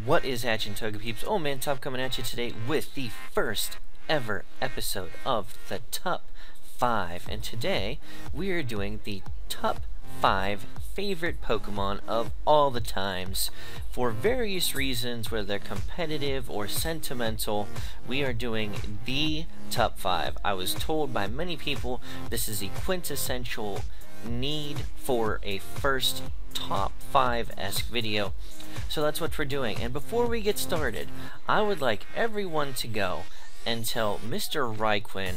What is hatching, Toga Peeps? OldManTup coming at you today with the first ever episode of the Top 5. And today we are doing the Top 5 favorite Pokemon of all the times. For various reasons, whether they're competitive or sentimental, we are doing the Top 5. I was told by many people this is a quintessential need for a first Top 5-esque video. So that's what we're doing. And before we get started, I would like everyone to go and tell Mr. Rhyquinn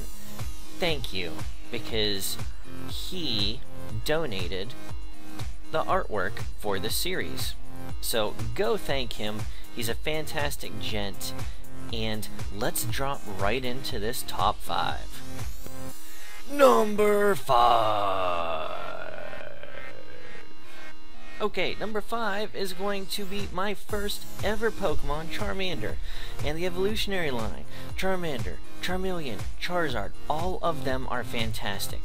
thank you, because he donated the artwork for the series. So go thank him. He's a fantastic gent. And let's drop right into this top 5. Number 5. Okay, number 5 is going to be my first ever Pokemon, Charmander. And the evolutionary line, Charmander, Charmeleon, Charizard, all of them are fantastic.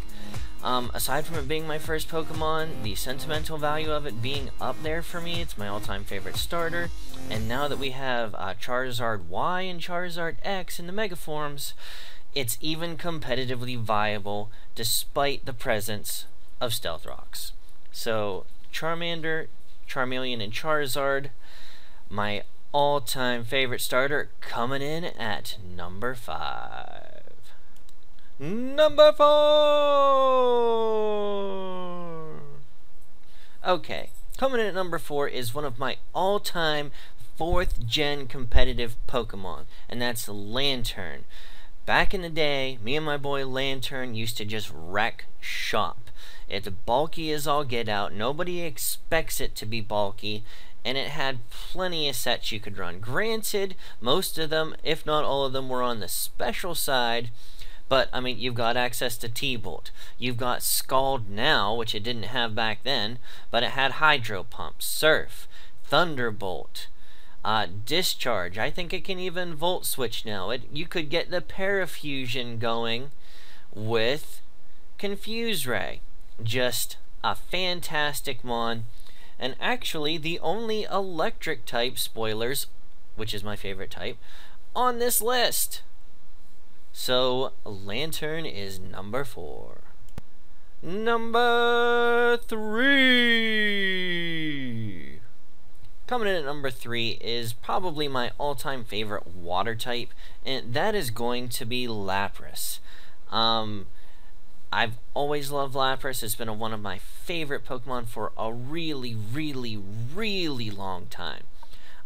Aside from it being my first Pokemon, the sentimental value of it being up there for me, it's my all-time favorite starter. And now that we have Charizard Y and Charizard X in the Mega forms, it's even competitively viable despite the presence of Stealth Rocks. So Charmander, Charmeleon, and Charizard, my all-time favorite starter, coming in at number 5. Number 4! Okay, coming in at number 4 is one of my all-time 4th-gen competitive Pokemon, and that's Lantern. Back in the day, me and my boy Lantern used to just wreck shop. It's bulky as all get out. Nobody expects it to be bulky, and it had plenty of sets you could run. Granted, most of them, if not all of them, were on the special side, but I mean, you've got access to T-Bolt. You've got Scald now, which it didn't have back then, but it had Hydro Pump, Surf, Thunderbolt, Discharge. I think it can even Volt Switch now. You could get the Parafusion going with Confuse Ray. Just a fantastic mon, and actually the only electric type spoilers, which is my favorite type, on this list. So Lantern is number 4. Number 3. Coming in at number 3 is probably my all-time favorite water type, and that is going to be Lapras. I've always loved Lapras. It's been one of my favorite Pokemon for a really, really, really long time.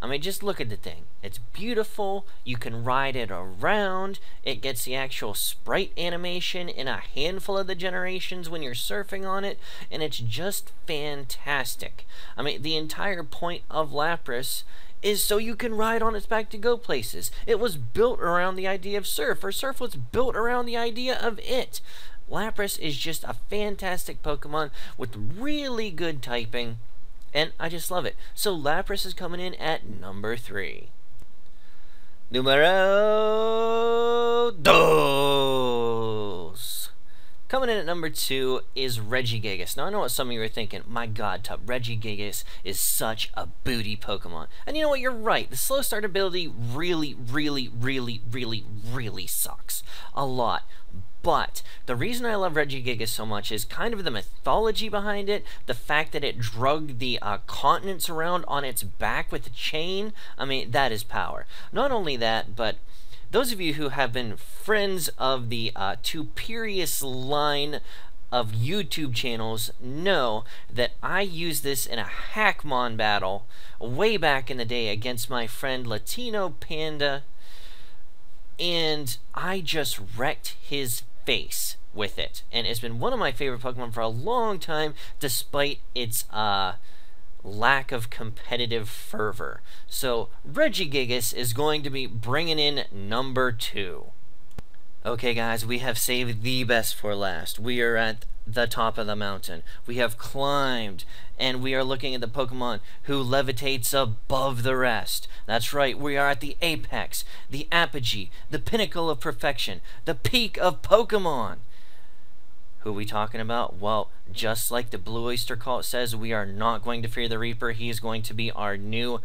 I mean, just look at the thing. It's beautiful. You can ride it around. It gets the actual sprite animation in a handful of the generations when you're surfing on it, and it's just fantastic. I mean, the entire point of Lapras is so you can ride on its back to go places. It was built around the idea of Surf, or Surf was built around the idea of it. Lapras is just a fantastic Pokemon with really good typing, and I just love it. So Lapras is coming in at number 3. Numero 2. Coming in at number 2 is Regigigas. Now I know what some of you are thinking. My god, Tup, Regigigas is such a booty Pokemon. And you know what, you're right. The slow start ability really, really, really, really, really sucks. A lot. But the reason I love Regigigas so much is kind of the mythology behind it, the fact that it drug the continents around on its back with a chain. I mean, that is power. Not only that, but those of you who have been friends of the Tuperius line of YouTube channels know that I used this in a Hackmon battle way back in the day against my friend Latino Panda, and I just wrecked his face with it, and it's been one of my favorite Pokemon for a long time, despite its lack of competitive fervor. So Regigigas is going to be bringing in number 2. Okay guys, we have saved the best for last. We are at the top of the mountain. We have climbed, and we are looking at the Pokemon who levitates above the rest. That's right, we are at the apex, the apogee, the pinnacle of perfection, the peak of Pokemon. Who are we talking about? Well, just like the Blue Oyster Cult says, we are not going to fear the Reaper. He is going to be our new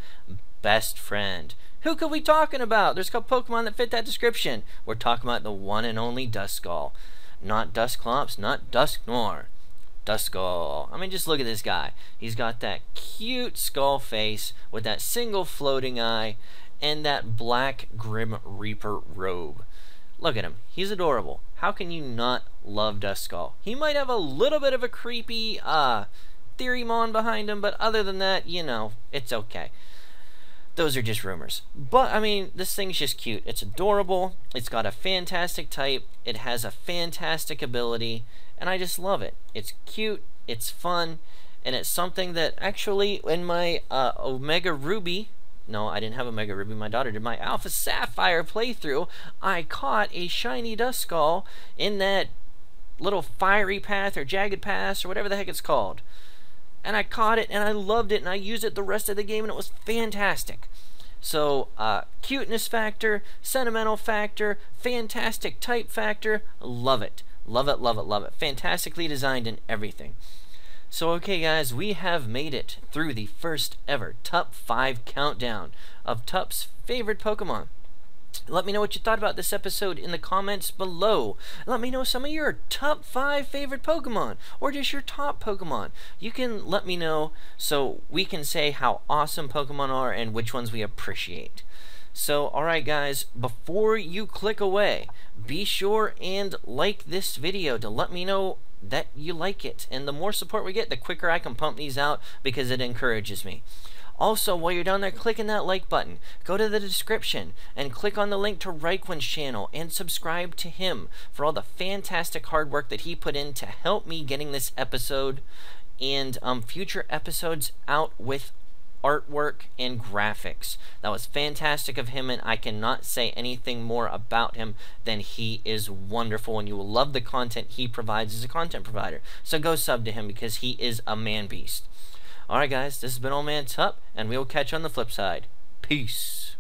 best friend. Who could we talking about? There's a couple Pokemon that fit that description. We're talking about the one and only Duskull. Not Dusclops, not Dusknoir. Duskull. I mean, just look at this guy. He's got that cute skull face with that single floating eye and that black Grim Reaper robe. Look at him. He's adorable. How can you not love Duskull? He might have a little bit of a creepy Theorymon behind him, but other than that, you know, it's okay. Those are just rumors. But, I mean, this thing's just cute. It's adorable. It's got a fantastic type. It has a fantastic ability. And I just love it. It's cute. It's fun. And it's something that actually in my Omega Ruby... No, I didn't have Omega Ruby. My daughter did. My Alpha Sapphire playthrough, I caught a shiny Duskull in that little fiery path or jagged pass or whatever the heck it's called. And I caught it and I loved it and I used it the rest of the game and it was fantastic. So, cuteness factor, sentimental factor, fantastic type factor, love it. Love it, love it, love it. Fantastically designed and everything. So, okay guys, we have made it through the first ever Top 5 countdown of Tup's favorite Pokemon. Let me know what you thought about this episode in the comments below. Let me know some of your top 5 favorite Pokemon, or just your top Pokemon. You can let me know so we can say how awesome Pokemon are and which ones we appreciate. So, alright guys, before you click away, be sure and like this video to let me know that you like it. And the more support we get, the quicker I can pump these out because it encourages me. Also, while you're down there clicking that like button, go to the description and click on the link to Rhyquinn's channel and subscribe to him for all the fantastic hard work that he put in to help me getting this episode and future episodes out with artwork and graphics. That was fantastic of him, and I cannot say anything more about him than he is wonderful, and you will love the content he provides as a content provider. So go sub to him because he is a man beast. Alright guys, this has been OldManTup, and we will catch you on the flip side. Peace.